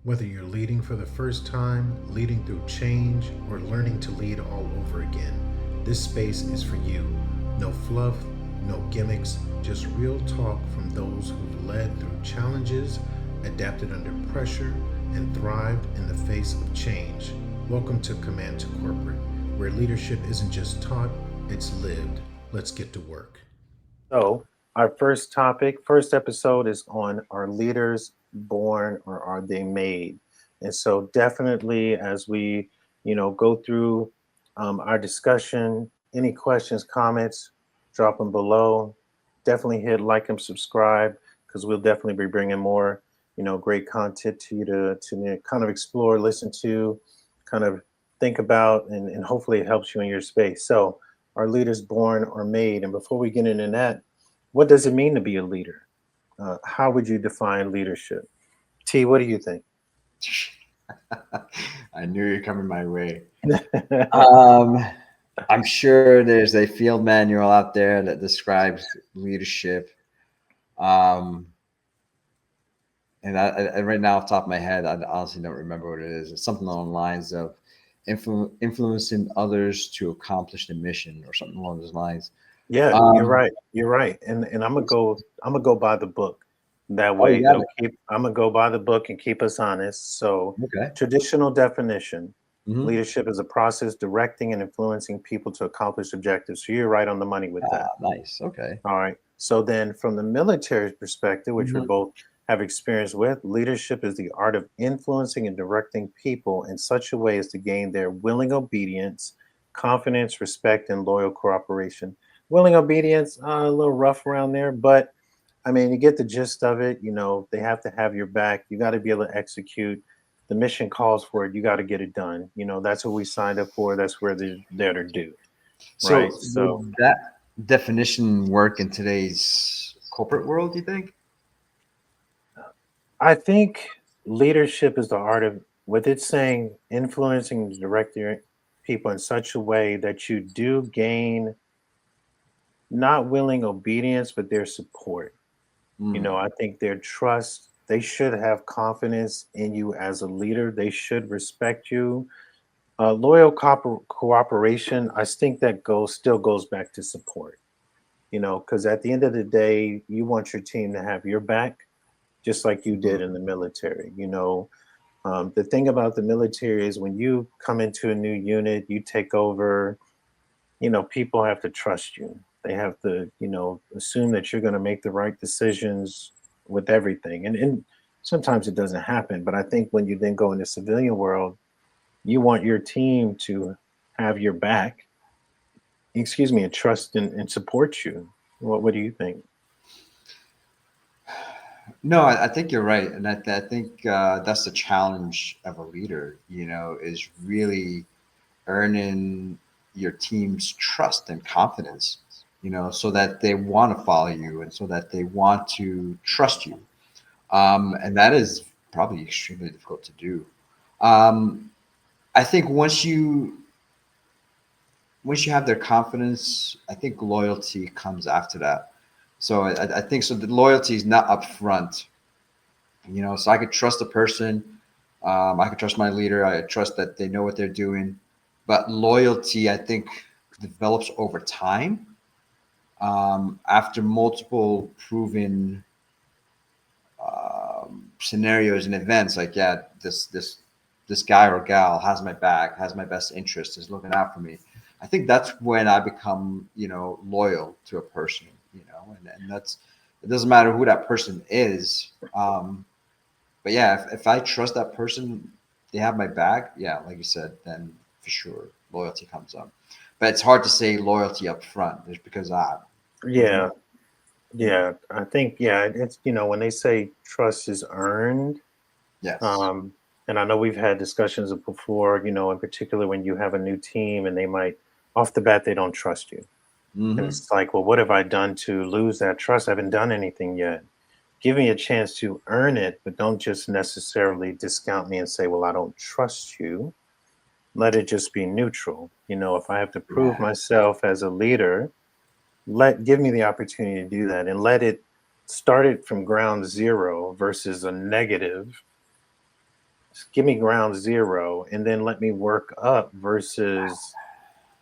Whether you're leading for the first time, leading through change, or learning to lead all over again, this space is for you. No fluff, no gimmicks, just real talk from those who've led through challenges, adapted under pressure, and thrived in the face of change. Welcome to Command to Corporate, where leadership isn't just taught, it's lived. Let's get to work. So, our first topic, first episode is on, are leaders born or are they made? And so, definitely, as we, go through our discussion, any questions, comments, drop them below. Definitely hit like and subscribe because we'll definitely be bringing more, great content to you to kind of explore, listen to, kind of think about, and hopefully it helps you in your space. So, are leaders born or made? And before we get into that, what does it mean to be a leader? How would you define leadership? T, what do you think? I knew you're coming my way. Um, I'm sure there's a field manual out there that describes leadership. Um, and right now, off the top of my head, I honestly don't remember what it is. It's something along the lines of influencing others to accomplish the mission, or something along those lines. Yeah, you're Um, right. You're right. And I'm gonna go by the book. That oh, you way got it'll it. keep I'm gonna go by the book and keep us honest. So Okay. traditional definition, Mm-hmm. leadership is a process directing and influencing people to accomplish objectives. So you're right on the money with Ah, that. nice. Okay. All right. So then, from the military perspective, which we Mm-hmm. both have experience with, leadership is the art of influencing and directing people in such a way as to gain their willing obedience, confidence, respect, and loyal cooperation. Willing obedience, a little rough around there, but I mean, you get the gist of it. They have to have your back. You got to be able to execute. The mission calls for it. You got to get it done. That's what we signed up for. That's where they're there to do. Right. So So would that definition work in today's corporate world, do you think? I think leadership is the art of, with it saying, influencing and directing people in such a way that you do gain not willing obedience, but their support. Mm. I think their trust, they should have confidence in you as a leader. They should respect you. Loyal cooperation, I think that still goes back to support, because at the end of the day, you want your team to have your back, just like you did Mhm. in the military. The thing about the military is when you come into a new unit, you take over, people have to trust you. They have to, assume that you're going to make the right decisions with everything. And sometimes it doesn't happen. But I think when you then go in the civilian world, you want your team to have your back, excuse me, and trust and support you. What do you think? No, I think you're right, and I think that's the challenge of a leader. Is really earning your team's trust and confidence. So that they want to follow you, and so that they want to trust you. And that is probably extremely difficult to do. Um, I think once you have their confidence, I think loyalty comes after that. So I think so. The loyalty is not upfront. So I could trust a person. I could trust my leader. I trust that they know what they're doing. But loyalty, I think, develops over time, after multiple proven scenarios and events. Like, yeah, this guy or gal has my back, has my best interest, is looking out for me. I think that's when I become, loyal to a person. And that's, it doesn't matter who that person is. But yeah, if I trust that person, they have my back. Yeah, like you said, then for sure loyalty comes up. But it's hard to say loyalty up front, just because Yeah, yeah. I think, yeah, it's, when they say trust is earned, yes. Um, and I know we've had discussions before, in particular when you have a new team and they might, off the bat, they don't trust you. And Hmm. it's like, well, what have I done to lose that trust? I haven't done anything yet. Give me a chance to earn it, but don't just necessarily discount me and say, well, I don't trust you. Let it just be neutral. If I have to prove Yeah. myself as a leader, give me the opportunity to do that and start it from ground zero versus a negative, give me ground zero and then let me work up versus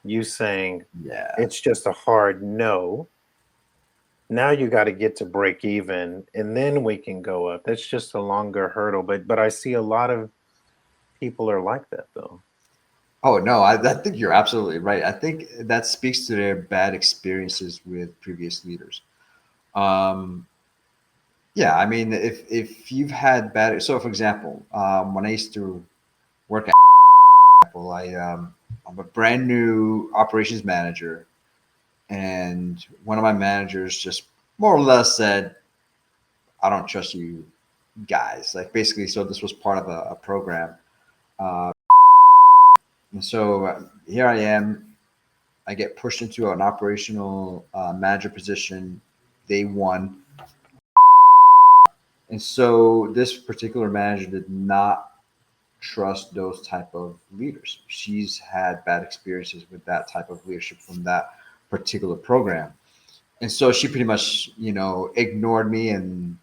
you saying Yeah. it's just a hard no. Now you got to get to break even and then we can go up. That's just a longer hurdle. But I see a lot of people are like that though. Oh no, I think you're absolutely right. I think that speaks to their bad experiences with previous leaders. Um, yeah, I mean, if you've had bad, so for example, when I used to work at Apple, I'm a brand new operations manager, and one of my managers just more or less said, "I don't trust you guys." Like basically, so this was part of a program, uh, and so here I am. I get pushed into an operational manager position day one. And so this particular manager did not trust those type of leaders. She's had bad experiences with that type of leadership from that particular program. And so she pretty much, ignored me and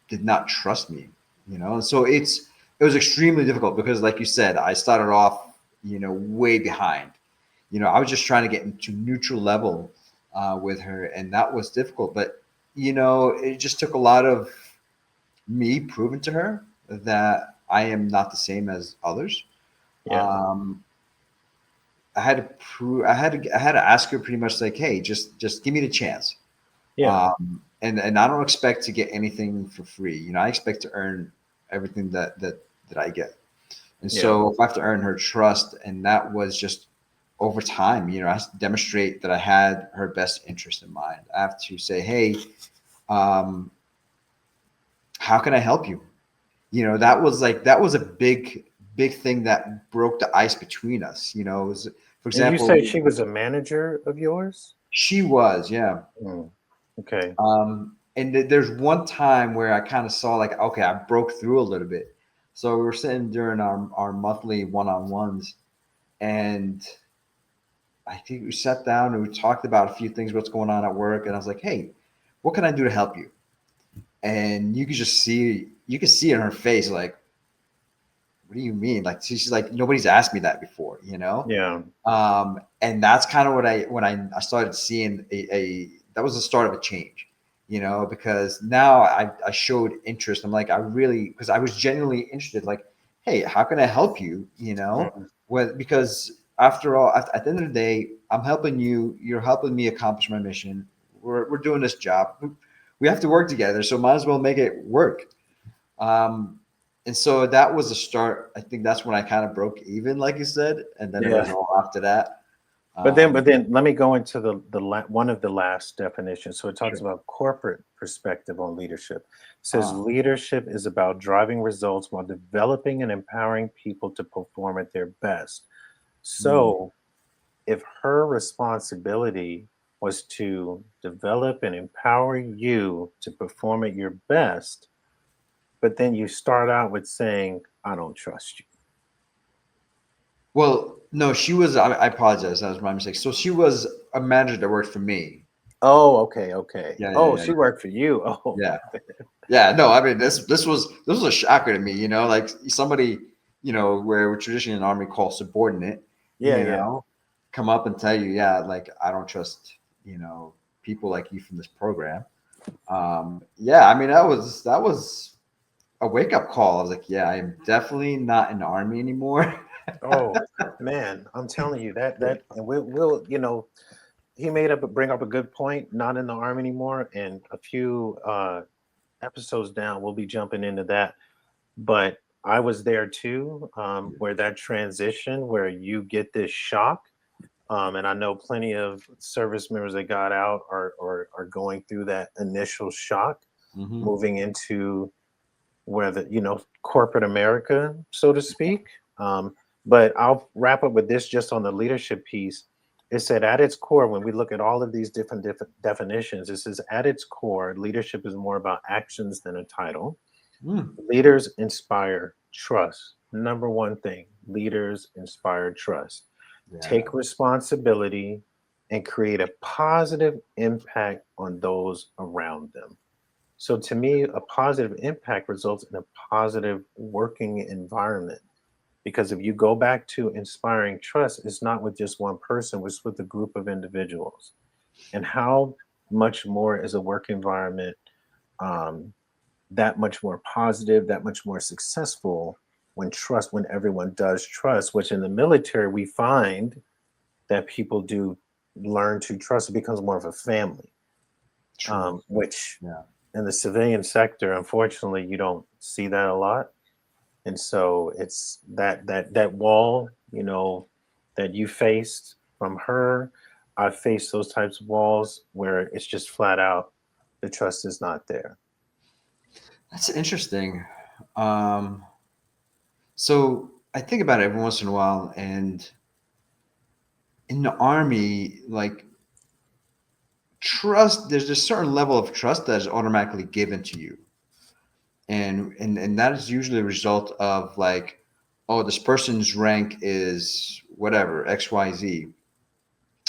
did not trust me, And so it was extremely difficult because like you said, I started off, way behind. I was just trying to get into neutral level with her, and that was difficult. But it just took a lot of me proving to her that I am not the same as others. Yeah. Um, I had to prove. I had to ask her pretty much like, hey, just give me the chance. Yeah. And I don't expect to get anything for free. I expect to earn everything that I get. And Yeah. so if I have to earn her trust, and that was just over time, I have to demonstrate that I had her best interest in mind. I have to say, hey, um, how can I help you? That was a big thing that broke the ice between us. It was, for And you example, say she was a manager of yours? she was, yeah. Mm, okay. And there's one time where I kind of saw like, okay, I broke through a little bit. So we were sitting during our monthly one-on-ones, and I think we sat down and we talked about a few things, what's going on at work. And I was like, hey, what can I do to help you? And you could see in her face, like, what do you mean? Like, she's like, nobody's asked me that before, Yeah. And that's kind of what when I started seeing that was the start of a change, because now I showed interest. I'm like, I really, because I was genuinely interested, like, hey, how can I help you? Mm, Because after all, at the end of the day, I'm helping you. You're helping me accomplish my mission. We're doing this job. We have to work together, so might as well make it work. Um, and so that was a start. I think that's when I kind of broke even, like you said, and then it was yeah. all after that. But then let me go into one of the last definitions. So it talks Sure. about corporate perspective on leadership. It says Uh, leadership is about driving results while developing and empowering people to perform at their best. mm. So if her responsibility was to develop and empower you to perform at your best, but then you start out with saying, I don't trust you. Well, no, she was. I apologize. That was my mistake. So she was a manager that worked for me. Oh, okay, okay. Yeah, yeah, Oh, yeah, she worked for you. Oh, yeah, yeah. No, I mean this was a shocker to me. Like somebody, where we're traditionally in the army called subordinate. yeah, You yeah. know, come up and tell you, yeah, like I don't trust, people like you from this program. Yeah, I mean that was a wake up call. I was like, yeah, I'm definitely not in the army anymore. Oh, man, I'm telling you that and we'll he bring up a good point, not in the army anymore, and a few episodes down we'll be jumping into that. But I was there too, where that transition where you get this shock. And I know plenty of service members that got out are going through that initial shock, Hmm. moving into where corporate America, so to speak. But I'll wrap up with this just on the leadership piece. It said at its core, when we look at all of these different definitions, it says at its core, leadership is more about actions than a title. Mm, Leaders inspire trust. Number one thing, leaders inspire trust. yeah. Take responsibility and create a positive impact on those around them. So to me, a positive impact results in a positive working environment. Because if you go back to inspiring trust, it's not with just one person, it's with a group of individuals. And how much more is a work environment um, that much more positive, that much more successful when everyone does trust, which in the military we find that people do learn to trust. It becomes more of a family, True. which Yeah. in the civilian sector, unfortunately, you don't see that a lot. And so it's that wall, that you faced from her. I faced those types of walls where it's just flat out the trust is not there. That's interesting. Um, so I think about it every once in a while, and in the army, like trust, there's a certain level of trust that is automatically given to you, and that is usually a result of like, oh, this person's rank is whatever XYZ,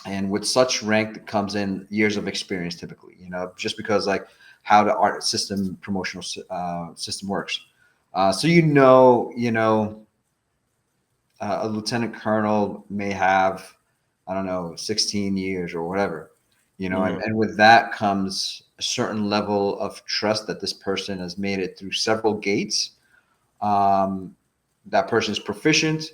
and with such rank that comes in years of experience, typically, just because like how the art system promotional system works. So a lieutenant colonel may have, I don't know, 16 years or whatever, Mhm. and with that comes a certain level of trust that this person has made it through several gates. Um, that person is proficient,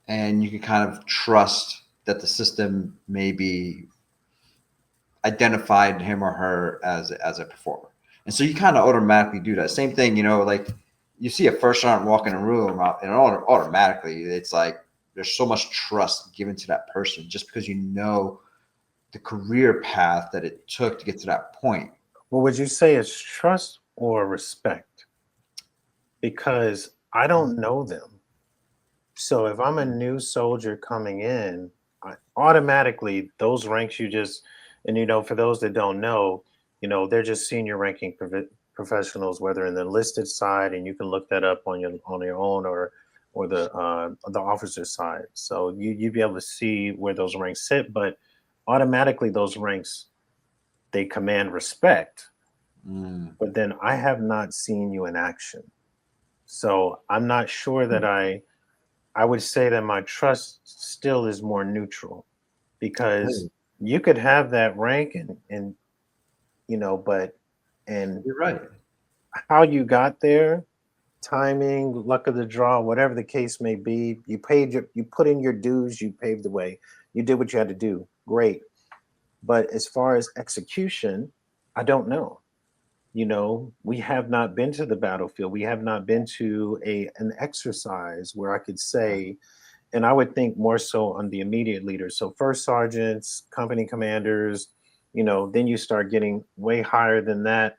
and you can kind of trust that the system may be identified him or her as a performer. And so you kind of automatically do that. Same thing, like you see a first sergeant walk in a room, and automatically it's like there's so much trust given to that person just because you know the career path that it took to get to that point. Well, would you say it's trust or respect? Because I don't know them. So if I'm a new soldier coming in, automatically those ranks you just, and for those that don't know, they're just senior ranking professionals, whether in the enlisted side, and you can look that up on your own, or the officer side. So you'd be able to see where those ranks sit, but automatically those ranks, they command respect. Mm. But then I have not seen you in action, so I'm not sure that I would say that my trust still is more neutral, because Hey, you could have that rank, and but and you're right. how you got there, timing, luck of the draw, whatever the case may be, you put in your dues, you paved the way, you did what you had to do. Great. But as far as execution, I don't know. We have not been to the battlefield. We have not been to an exercise where I could say, and I would think more so on the immediate leaders. So first sergeants, company commanders, then you start getting way higher than that.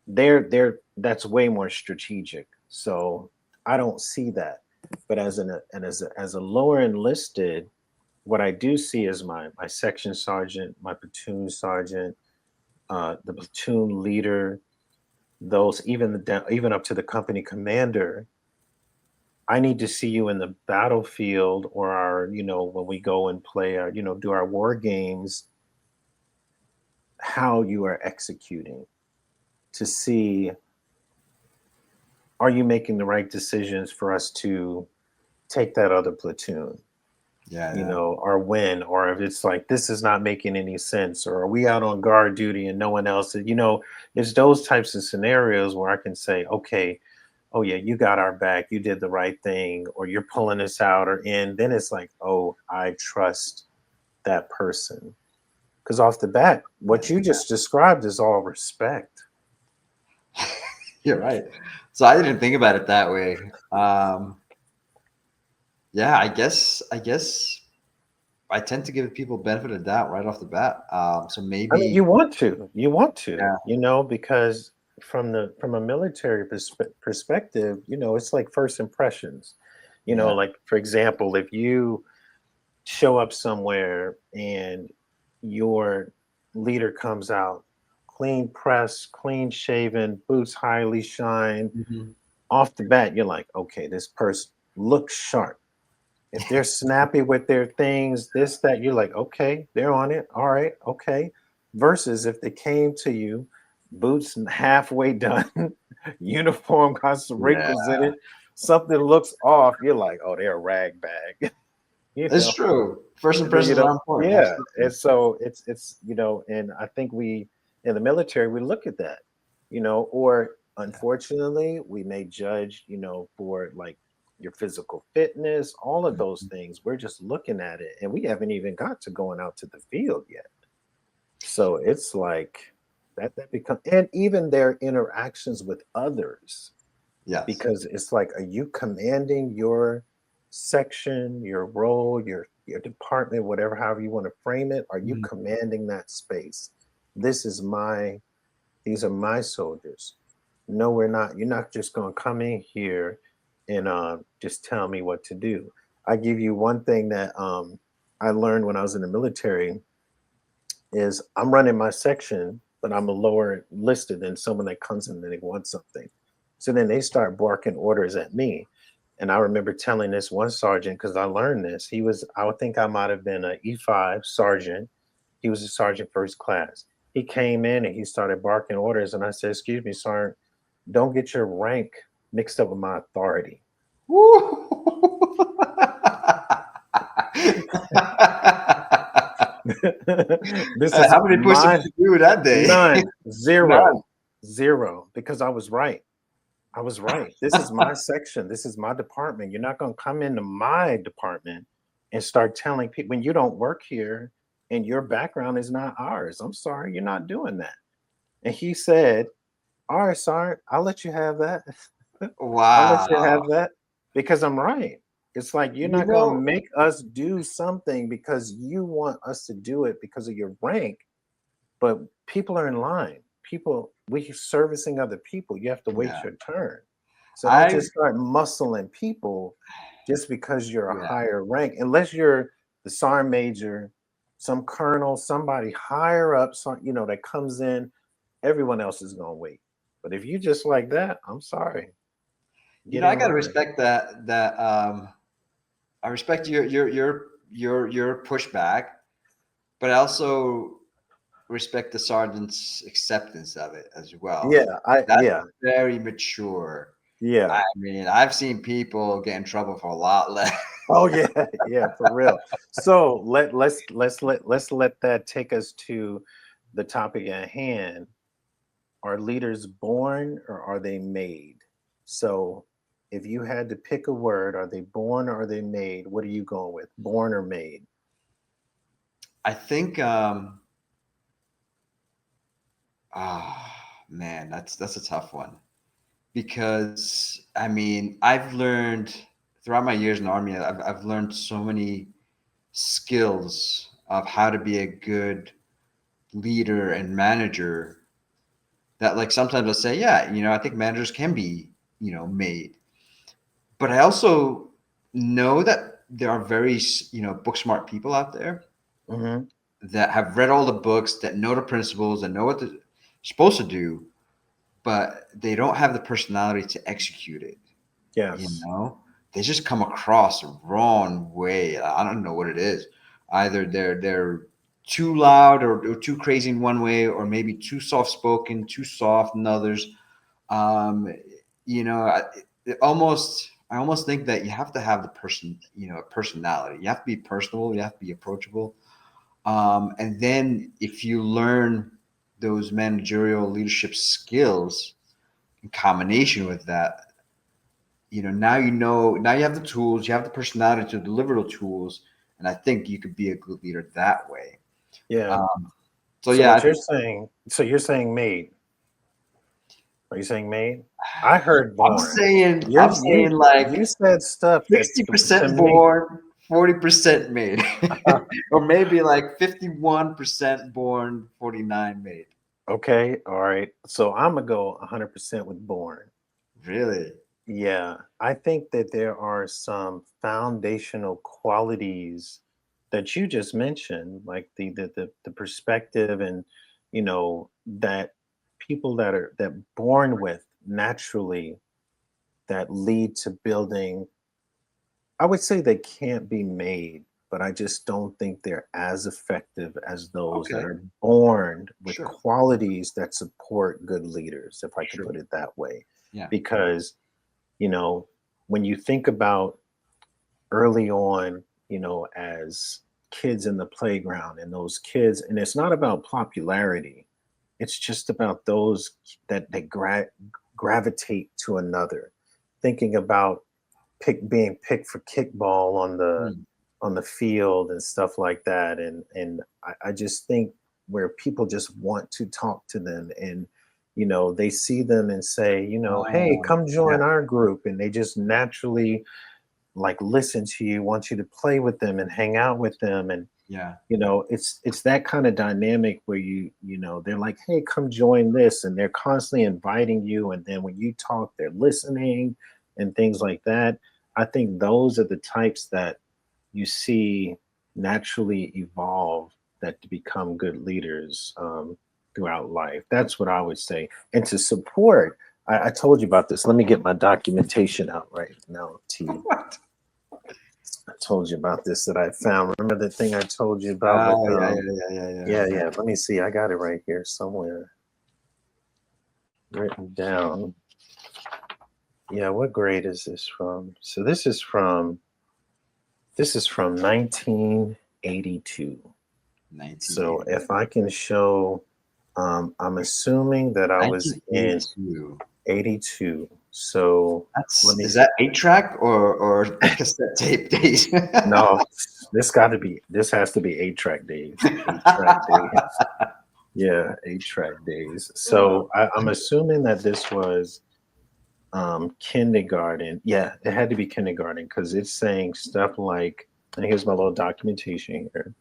That's way more strategic. So I don't see that. But as a lower enlisted, what I do see is my section sergeant, my platoon sergeant, the platoon leader, those even up to the company commander. I need to see you in the battlefield, or when we go and play our, do our war games, how you are executing, to see, are you making the right decisions for us to take that other platoon, Yeah, yeah. or win, or if it's like, this is not making any sense, or are we out on guard duty and no one else, it's those types of scenarios where I can say, okay, oh yeah, you got our back, you did the right thing, or you're pulling us out or in. Then it's like, oh, I trust that person. Because off the bat, what you just described is all respect. You're right. So I didn't think about it that way. Yeah, I guess I tend to give people benefit of the doubt right off the bat. So I mean, maybe, you want to, yeah, because from a military perspective, it's like first impressions. yeah. Like for example, if you show up somewhere and your leader comes out clean pressed, clean shaven, boots highly shined, Mhm. off the bat, you're like, okay, this person looks sharp. If they're snappy with their things, this, that, you're like, okay, they're on it. All right, okay. Versus if they came to you boots halfway done, uniform got some Yeah, wrinkles in it. Something looks off. You're like, oh, they're a rag bag. you it's know, true. First you impressions know, are important. yeah. Absolutely. And so it's and I think we in the military we look at that, or unfortunately we may judge, for like your physical fitness, all of those things. We're just looking at it, and we haven't even got to going out to the field yet. So it's like that become, and even their interactions with others, Yes. because it's like, are you commanding your section, your role, your department, whatever, however you want to frame it? Are you Mhm. commanding that space? This is my, these are my soldiers. No, we're not. You're not just going to come in here and just tell me what to do. I give you one thing that I learned when I was in the military is I'm running my section, but I'm a lower listed than someone that comes in and they want something. So then they start barking orders at me. And I remember telling this one sergeant, because I learned this. He was, I would think I might have been an E5 sergeant. He was a sergeant first class. He came in and he started barking orders. And I said, excuse me, sergeant, don't get your rank mixed up with my authority. Woo! This is How many push-ups my did you do that day? none, None. zero, zero, because I was right. I was right. This is my section. This is my department. You're not going to come into my department and start telling people when you don't work here and your background is not ours. I'm sorry, you're not doing that. And he said, all right, Sergeant, I'll let you have that. I'll let you Wow. have that because I'm right. It's like you're You not going to know, make us do something because you want us to do it because of your rank, but people are in line. People, we're servicing other people. You have to wait yeah. your turn. So don't I just start muscling people just because you're a yeah. higher rank, unless you're the sergeant major, some colonel, somebody higher up, that comes in, everyone else is gonna wait. But if you just like that, I'm sorry. Get I in gotta line. respect that I respect your pushback, but I also respect the sergeant's acceptance of it as well. Yeah, I That's yeah, very mature. yeah. I mean, I've seen people get in trouble for a lot less. Oh yeah, yeah, for real. So let's let that take us to the topic at hand. Are leaders born or are they made? So if you had to pick a word, are they born or are they made? What are you going with? Born or made? I think man, that's a tough one because I mean, I've learned throughout my years in the army, I've learned so many skills of how to be a good leader and manager that like sometimes I say, yeah, I think managers can be, made. But I also know that there are very, book smart people out there Hmm. that have read all the books, that know the principles, and know what they're supposed to do, but they don't have the personality to execute it. You Yes. know, they just come across the wrong way. I don't know what it is. Either they're too loud or too crazy in one way, or maybe too soft spoken, too soft in others. Um, you know, I, I almost think that you have to have the person, a personality. You have to be personable. You have to be approachable. And then if you learn those managerial leadership skills in combination with that, now you have the tools, you have the personality to deliver the tools, and I think you could be a good leader that way. Yeah. Um, so So yeah, what I you're think saying, so you're saying made. Are you saying made? I heard I'm born. saying You're I'm saying you like said stuff that sixty to percent me. born, 40% made, or maybe like 51% born, 49 made. Okay, all right. So I'm gonna go 100% with born. Really? Yeah, I think that there are some foundational qualities that you just mentioned, like the perspective and that people that born with naturally that lead to building. I would say they can't be made. but I just don't think they're as effective as those that Okay. are born with Sure. qualities that support good leaders, if I could Sure. put it that way. Yeah. Because, you know, when you think about early on, as kids in the playground and those kids, and it's not about popularity, it's just about those that gravitate to another. Thinking about being picked for kickball Mm. on the field and stuff like that, and I just think where people just want to talk to them, and they see them and say, hey, Oh, come yeah. join our group, and they just naturally like listen to you, want you to play with them and hang out with them. And Yeah. it's that kind of dynamic where they're like, hey, come join this, and they're constantly inviting you, and then when you talk, they're listening and things like that. I think those are the types that you see naturally evolve, that to become good leaders throughout life. That's what I would say. And to support, I told you about this. Let me get my documentation out right now to you. What? I told you about this that I found. Remember the thing I told you about with Oh, yeah. yeah. Let me see. I got it right here somewhere written down. Yeah, what grade is this from? So this is from 1982. So 1980. if I can show, I'm assuming that I was in 1982. 82. So let me Is that 8-track or cassette tape days? no, this has to be 8-track days. 8-track days. Yeah, 8-track days. So I'm assuming that this was kindergarten. Yeah, it had to be kindergarten because it's saying stuff like, and here's my little documentation here.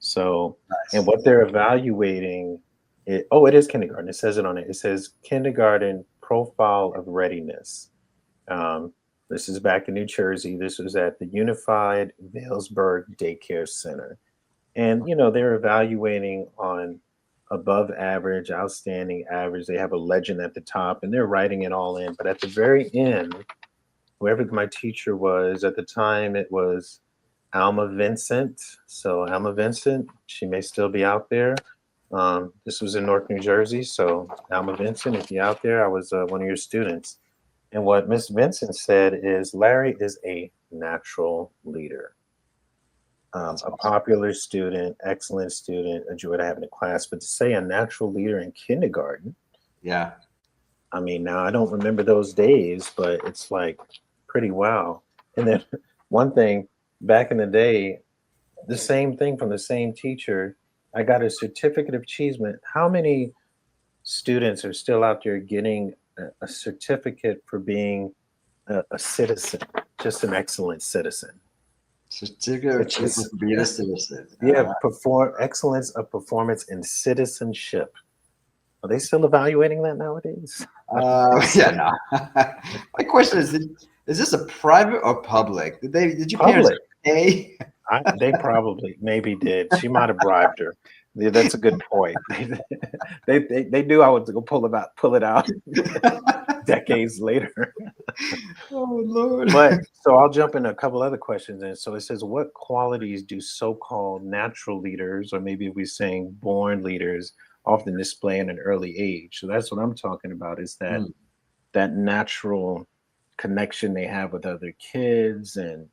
So, and Nice. what they're evaluating, it is kindergarten. It says it on it. It says kindergarten profile of readiness. Um, this is back in New Jersey. This was at the Unified Valesburg Daycare Center. And, they're evaluating on above average, outstanding, average. They have a legend at the top and they're writing it all in. But at the very end, whoever my teacher was at the time, it was Alma Vincent. So Alma Vincent, she may still be out there. This was in North New Jersey. So Alma Vincent, if you're out there, I was one of your students. And what Miss Vincent said is Larry is a natural leader, That's a awesome. popular student, excellent student, enjoyed having a class. But to say a natural leader in kindergarten, Yeah. I mean, now I don't remember those days, but it's like pretty wow. And then one thing back in the day, the same thing from the same teacher, I got a certificate of achievement. How many students are still out there getting a certificate for being a citizen, just an excellent citizen? Certificate of It's achievement just, for being a citizen. yeah, perform excellence of performance in citizenship. Are they still evaluating that nowadays? Yeah, no. My question is this a private or public? Did your parents Public. pay? They probably maybe did. She might have bribed her. Yeah, that's a good point. They knew I was going to pull it out decades later. Oh Lord. But so I'll jump in a couple other questions. And so it says, what qualities do so-called natural leaders, or maybe we're saying born leaders, often display in an early age? So that's what I'm talking about, is Mm, that natural connection they have with other kids, and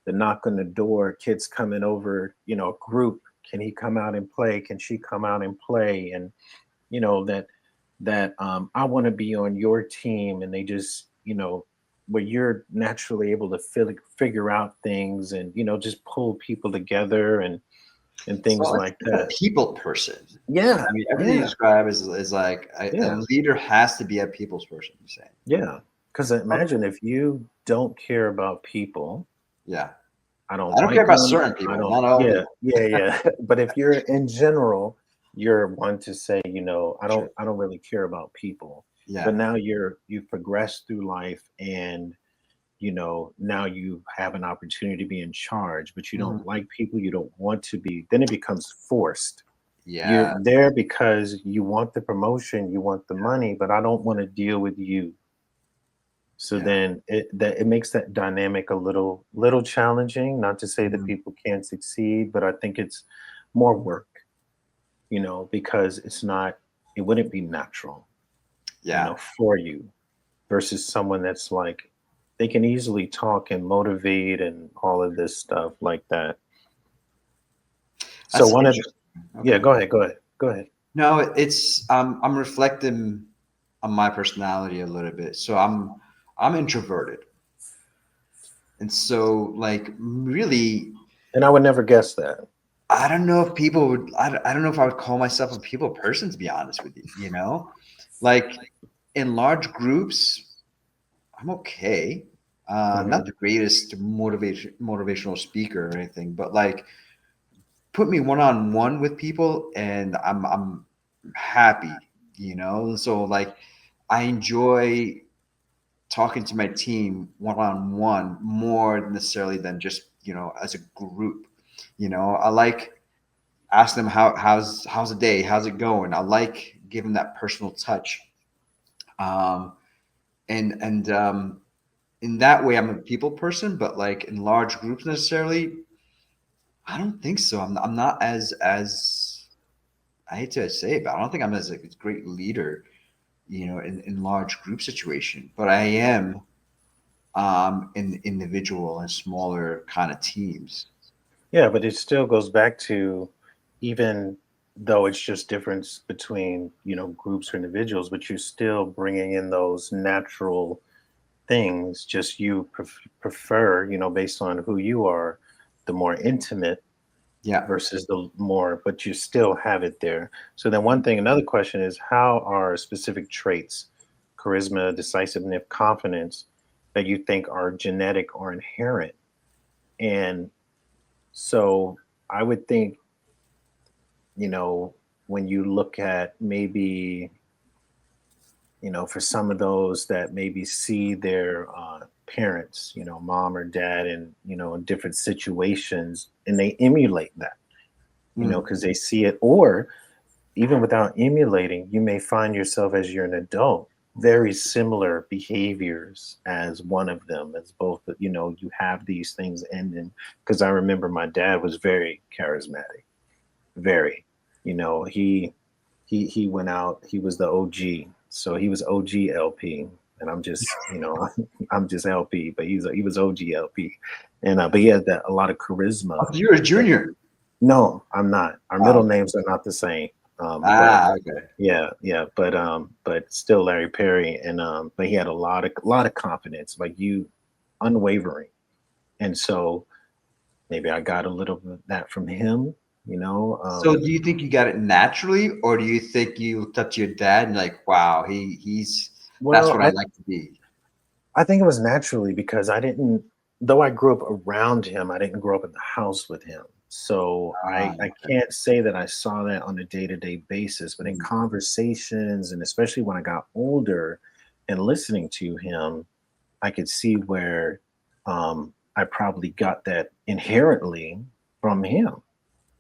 the knock on the door, kids coming over, a group, can he come out and play, can she come out and play, and I want to be on your team, and they just where you're naturally able to figure out things, and just pull people together, and so things let's like a that. people person. Yeah, I mean, everything you yeah, describe is like a yeah, leader has to be a people's person. You're saying, yeah. Because okay, imagine if you don't care about people. yeah. I don't I don't care like about them. certain I people, don't. not all Yeah, people. yeah, yeah. But if you're in general, you're one to say, I Sure. don't really care about people. But Yeah. now you've progressed through life, and now you have an opportunity to be in charge, but you Mhm. don't like people. You don't want to be. Then it becomes forced. You're Yeah. there because you want the promotion, you want the money, but I don't want to deal with you. So Yeah. then it makes that dynamic a little challenging. Not to say that Mhm. people can't succeed, but I think it's more work, because it wouldn't be natural, Yeah. for you versus someone that's like they can easily talk and motivate and all of this stuff like that. So That's one of interesting. yeah, Okay. go ahead. No, it's I'm reflecting on my personality a little bit. So I'm introverted. And so like really And I would never guess that. I don't know if people would I don't know if I would call myself a people person to be honest with you, you know? Like in large groups, I'm okay. Not Hmm. the greatest motivational speaker or anything, but like put me one on one with people and I'm happy, you know? So like I enjoy talking to my team one on one more necessarily than just, as a group. I like ask them how's the day, how's it going. I like giving that personal touch. Um and in that way I'm a people person, but like in large groups necessarily, I don't think so. I'm not as I hate to say it, but I don't think I'm as a great leader, in large group situation. But I am in individual and smaller kind of teams. Yeah, but it still goes back to, even though it's just difference between, groups or individuals, but you're still bringing in those natural things. Just you prefer, based on who you are, the more intimate Yeah. versus the more, but you still have it there. So then another question is, how are specific traits, charisma, decisiveness, confidence, that you think are genetic or inherent? And so I would think, you know, when you look at maybe, for some of those that maybe see their parents, mom or dad, in different situations, and they emulate that, Mm. because they see it. Or even without emulating, you may find yourself as you're an adult, very similar behaviors as one of them, as both, you have these things. And then, because I remember my dad was very charismatic, very, he went out, he was the OG. So he was OG LP. And I'm just, I'm just LP, but he was OG LP. And but he had a lot of charisma. Oh, you're a junior. No, I'm not. Our middle Oh, names are not the same. But okay. yeah, but still Larry Perry. And but he had a lot of confidence, like you, unwavering. And so maybe I got a little bit of that from him, you know. So do you think you got it naturally, or do you think you looked up to your dad and like, wow, he's that's Well, what I like to be? I think it was naturally, because I didn't, though I grew up around him, I didn't grow up in the house with him. So I Okay. can't say that I saw that on a day-to-day basis, but in Mm. conversations, and especially when I got older and listening to him, I could see where I probably got that inherently from him,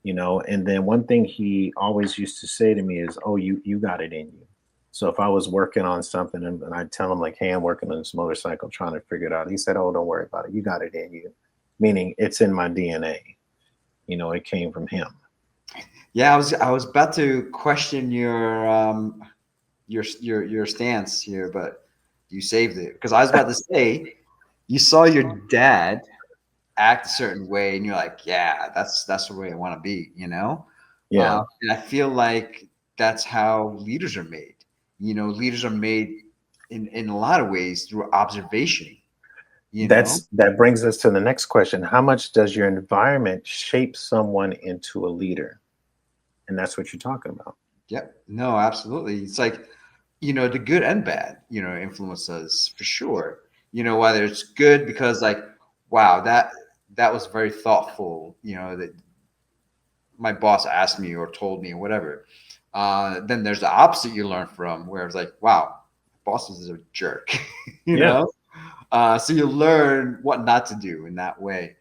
And then one thing he always used to say to me is, "Oh, you got it in you." So if I was working on something, and I'd tell him like, "Hey, I'm working on this motorcycle, trying to figure it out," he said, "Oh, don't worry about it. You got it in you," meaning it's in my DNA. It came from him. Yeah, I was about to question your stance here, but you saved it because I was about to say you saw your dad act a certain way, and you're like, yeah, that's the way I want to be, Yeah, And I feel like that's how leaders are made. Leaders are made in a lot of ways through observation. that brings us to the next question: how much does your environment shape someone into a leader? And that's what you're talking about. Yep. No, absolutely. It's like, the good and bad, influence us for sure. Whether it's good because like, wow, that was very thoughtful, that my boss asked me or told me or whatever. Then there's the opposite you learn from where it's like, wow, boss is a jerk, you Yeah, know? So you learn what not to do in that way.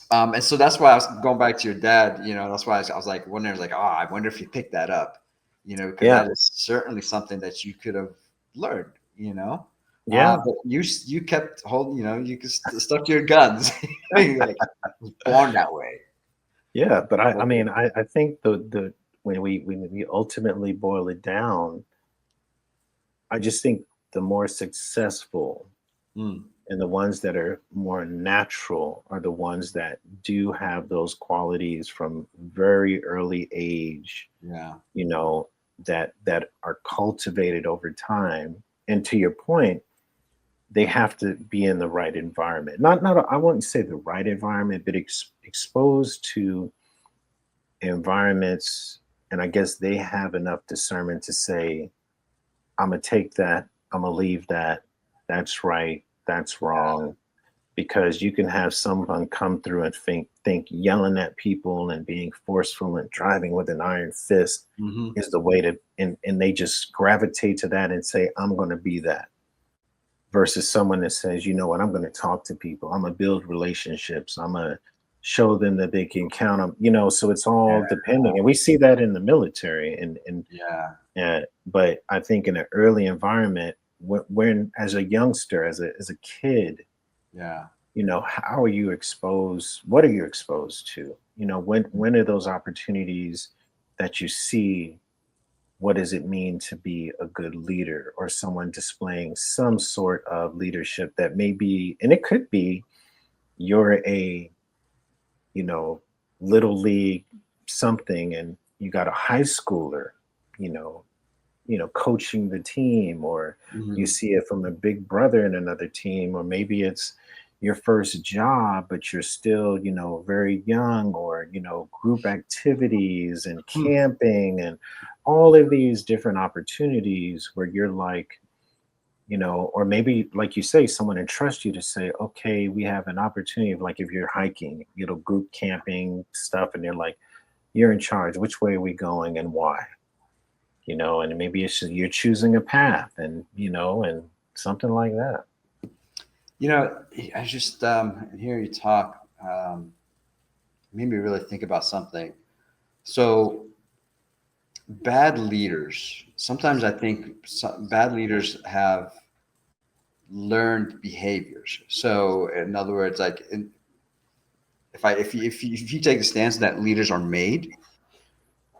And so that's why I was going back to your dad, that's why I was like wondering, like, oh, I wonder if he picked that up, because yeah. that is certainly something that you could have learned, Yeah, But you kept holding, you stuck to your guns. Like, I was born that way. yeah. But I mean, I think the when we ultimately boil it down, I just think the more successful Mm, and the ones that are more natural are the ones that do have those qualities from very early age, yeah. you know, that are cultivated over time. And to your point, they have to be in the right environment. Not I wouldn't say the right environment, but exposed to environments. And I guess they have enough discernment to say, I'm gonna take that, I'm gonna leave that, that's right, that's wrong. Because you can have someone come through and think yelling at people and being forceful and driving with an iron fist Hmm. is the way to, and they just gravitate to that and say, I'm going to be that, versus someone that says, you know what, I'm going to talk to people, I'm going to build relationships, I'm going to show them that they can count on, so it's all Yeah, depending. And we see that in the military, yeah, but I think in an early environment, when as a youngster, as a kid, yeah. how are you exposed, what are you exposed to, when are those opportunities that you see, what does it mean to be a good leader or someone displaying some sort of leadership that may be, and it could be you're a, you know little league something, and you got a high schooler, you know coaching the team, or you Hmm. see it from a big brother in another team, or maybe it's your first job, but you're still, very young, or, group activities and camping and all of these different opportunities where you're like, or maybe, like you say, someone entrusts you to say, okay, we have an opportunity of, like, if you're hiking, group camping stuff, and they're like, you're in charge, which way are we going and why? And maybe it's just you're choosing a path, and something like that. I just hear you talk, made me really think about something. So bad leaders, sometimes I think bad leaders have learned behaviors. So in other words, like, if you take the stance that leaders are made,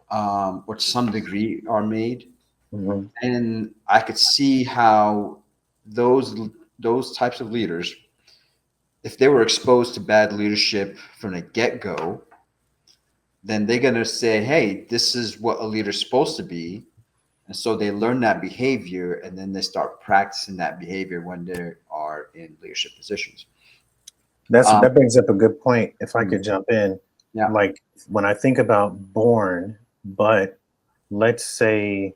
or to some degree are made, Hmm. and I could see how those those types of leaders, if they were exposed to bad leadership from the get-go, then they're going to say, hey, this is what a leader's supposed to be. And so they learn that behavior, and then they start practicing that behavior when they are in leadership positions. Um, That brings up a good point. If I mm, could jump in, yeah. like when I think about born, but let's say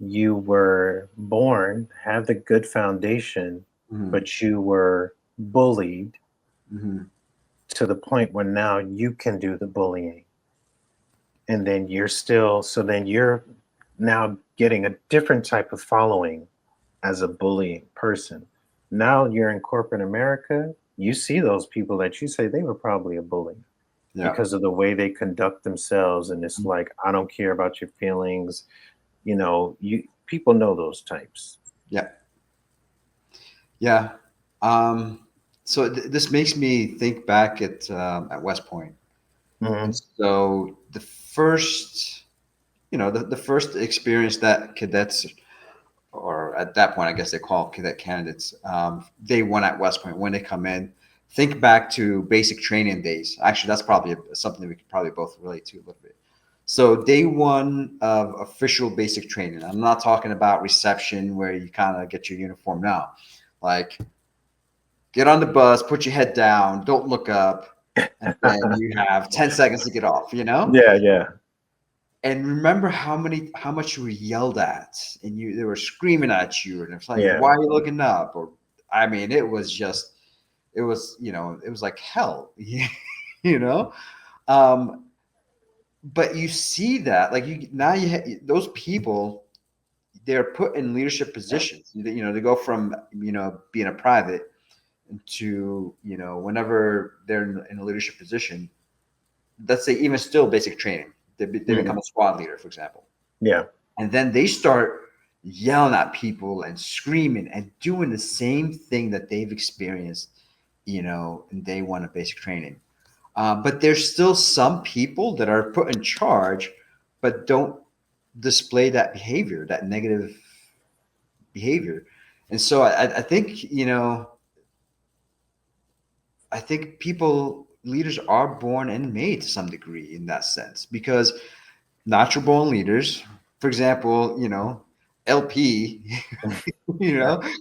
you were born, have the good foundation, Hmm. but you were bullied Hmm. to the point where now you can do the bullying. And then you're now getting a different type of following as a bullying person. Now you're in corporate America, you see those people that you say they were probably a bully Yeah. because of the way they conduct themselves. And it's like, I don't care about your feelings. You people know those types. Yeah. Yeah. Um, so this makes me think back at West Point. And Hmm. so the first, the first experience that cadets, or at that point, I guess they call cadet candidates, they won at West Point when they come in. Think back to basic training days. Actually, that's probably something we could probably both relate to a little bit. So day one of official basic training. I'm not talking about reception where you kind of get your uniform now. Like, get on the bus, put your head down, don't look up, and then you have 10 seconds to get off. Yeah, yeah, And remember how much you were yelled at, and they were screaming at you, and it's like, yeah. why are you looking up? Or, I mean, it was like hell. you know um but you see that, like, those people, they're put in leadership positions. They go from being a private to, whenever they're in a leadership position, let's say even still basic training, they become Hmm. a squad leader, for example. Yeah. And then they start yelling at people and screaming and doing the same thing that they've experienced, in day one of basic training. But there's still some people that are put in charge, but don't display that behavior, that negative behavior. And so I think, I think leaders are born and made to some degree in that sense, because natural born leaders, for example, LP,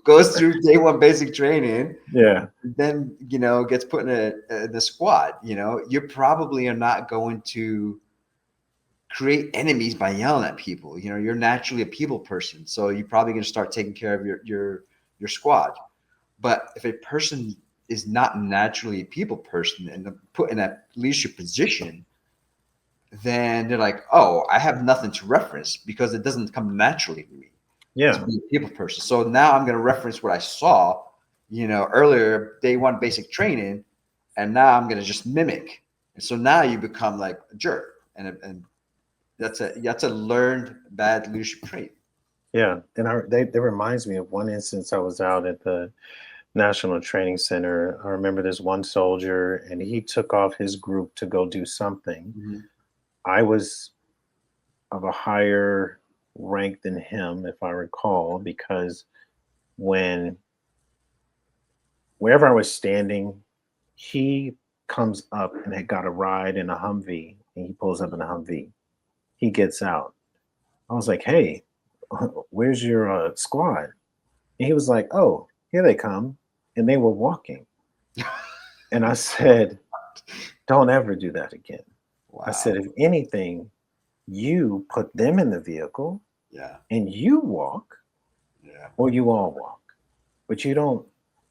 goes through day one basic training, Yeah. then, gets put in the squad, you probably are not going to create enemies by yelling at people. You're naturally a people person. So you're probably going to start taking care of your squad. But if a person is not naturally a people person and put in that leadership position, then they're like, oh, I have nothing to reference because it doesn't come naturally to me to Yeah. be a people person. So now I'm going to reference what I saw, earlier day one basic training, and now I'm going to just mimic. And so now you become like a jerk, and that's a learned bad leadership trait. Yeah. And that reminds me of one instance. I was out at the National Training Center. I remember this one soldier, and he took off his group to go do something. Mm-hmm. I was of a higher rank than him, if I recall, because wherever I was standing, he comes up and had got a ride in a Humvee, and he pulls up in a Humvee. He gets out. I was like, hey, where's your squad? And he was like, oh, here they come. And they were walking. And I said, don't ever do that again. Wow. I said, if anything, you put them in the vehicle, yeah, and you walk, yeah, or you all walk. But you don't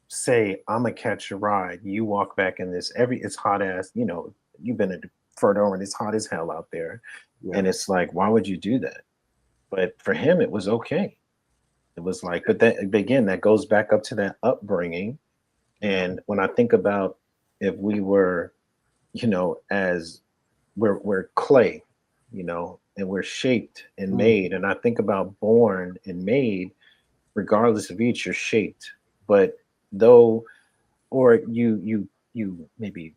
say, I'm gonna catch a ride. You walk back in this it's hot ass, you've been at further and it's hot as hell out there. yeah. And it's like, why would you do that? But for him, it was okay. It was like, but again, that goes back up to that upbringing. And when I think about if we were, as we're clay, and we're shaped and made. And I think about born and made, regardless of each, you're shaped. But or you maybe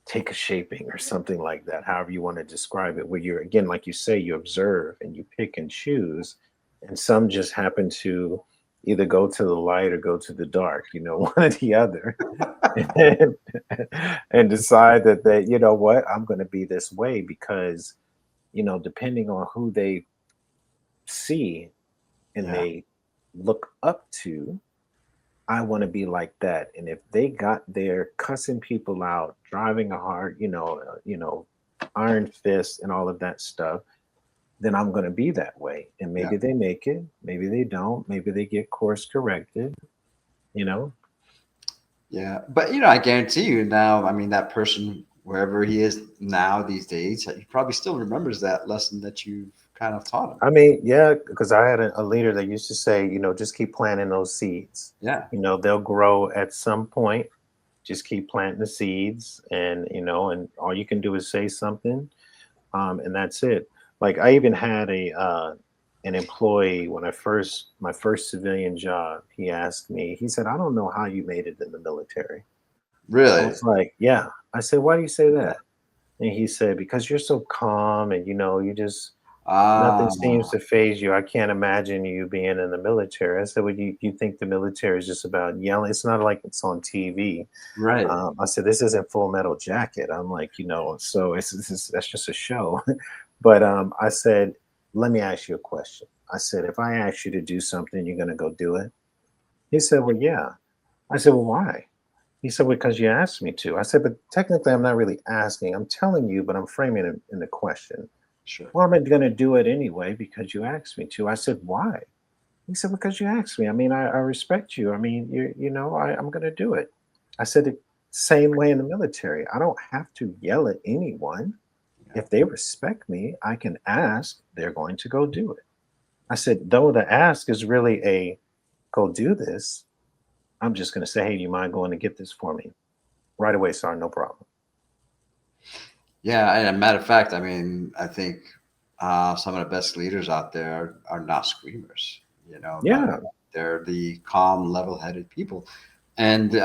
take a shaping or something like that, however you want to describe it, where you're, again, like you say, you observe and you pick and choose, and some just happen to either go to the light or go to the dark, one or the other, and decide that what, I'm going to be this way because, depending on who they see and they look up to, I want to be like that. And if they got there cussing people out, driving a hard, iron fist and all of that stuff, then I'm going to be that way. And maybe they make it, maybe they don't, maybe they get course corrected, Yeah. But, I guarantee you now, I mean, that person, wherever he is now these days, he probably still remembers that lesson that you've kind of taught him. I mean, yeah, because I had a leader that used to say, just keep planting those seeds. Yeah. They'll grow at some point. Just keep planting the seeds, and and all you can do is say something, and that's it. Like I even had an employee when my first civilian job. He asked me. He said, "I don't know how you made it in the military." Really? I was like, "Yeah." I said, "Why do you say that?" And he said, "Because you're so calm, and you just." Nothing seems to phase you. I can't imagine you being in the military. I said, well, you think the military is just about yelling? It's not like it's on TV. Right. I said, this isn't Full Metal Jacket. I'm like, so that's just a show. But I said, let me ask you a question. I said, if I ask you to do something, you're going to go do it? He said, well, yeah. I said, well, why? He said, well, because you asked me to. I said, but technically, I'm not really asking. I'm telling you, but I'm framing it in the question. Sure. Well, I'm going to do it anyway because you asked me to. I said, why? He said, because you asked me. I mean, I respect you. I mean, I'm going to do it. I said, the same way in the military. I don't have to yell at anyone. Yeah. If they respect me, I can ask. They're going to go do it. I said, though the ask is really a go do this, I'm just going to say, hey, do you mind going to get this for me? Right away, sir, no problem. Yeah, and a matter of fact, I mean, I think some of the best leaders out there are not screamers. Yeah. They're the calm, level-headed people. And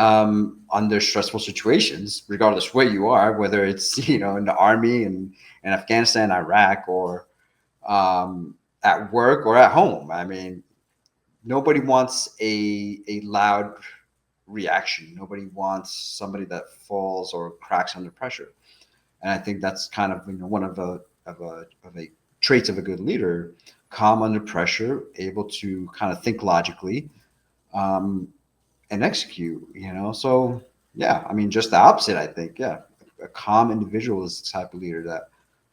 under stressful situations, regardless where you are, whether it's in the army in Afghanistan, Iraq, or at work or at home. I mean, nobody wants a loud reaction. Nobody wants somebody that falls or cracks under pressure. And I think that's kind of one of a traits of a good leader: calm under pressure, able to kind of think logically, um, and execute. So yeah, I mean, just the opposite. I think, yeah, a calm individual is the type of leader that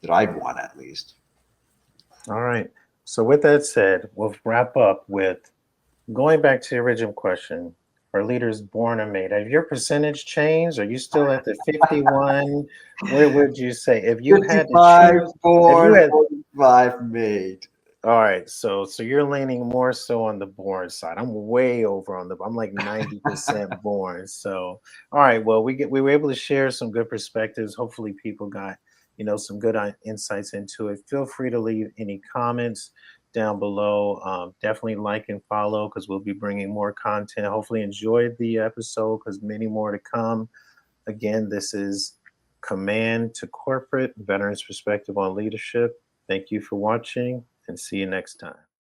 I'd want, at least. All right. So with that said, we'll wrap up with going back to the original question. Are leaders born or made? Have your percentage changed? Are you still at the 51? Where would you say if you had to 55 choose? If you born, had 45 made. All right, so you're leaning more so on the born side. I'm way over on I'm like 90% born. So all right, well we were able to share some good perspectives. Hopefully people got, some good insights into it. Feel free to leave any comments down below. Definitely like and follow because we'll be bringing more content. Hopefully enjoyed the episode because many more to come. Again, this is Command to Corporate, Veterans Perspective on Leadership. Thank you for watching and see you next time.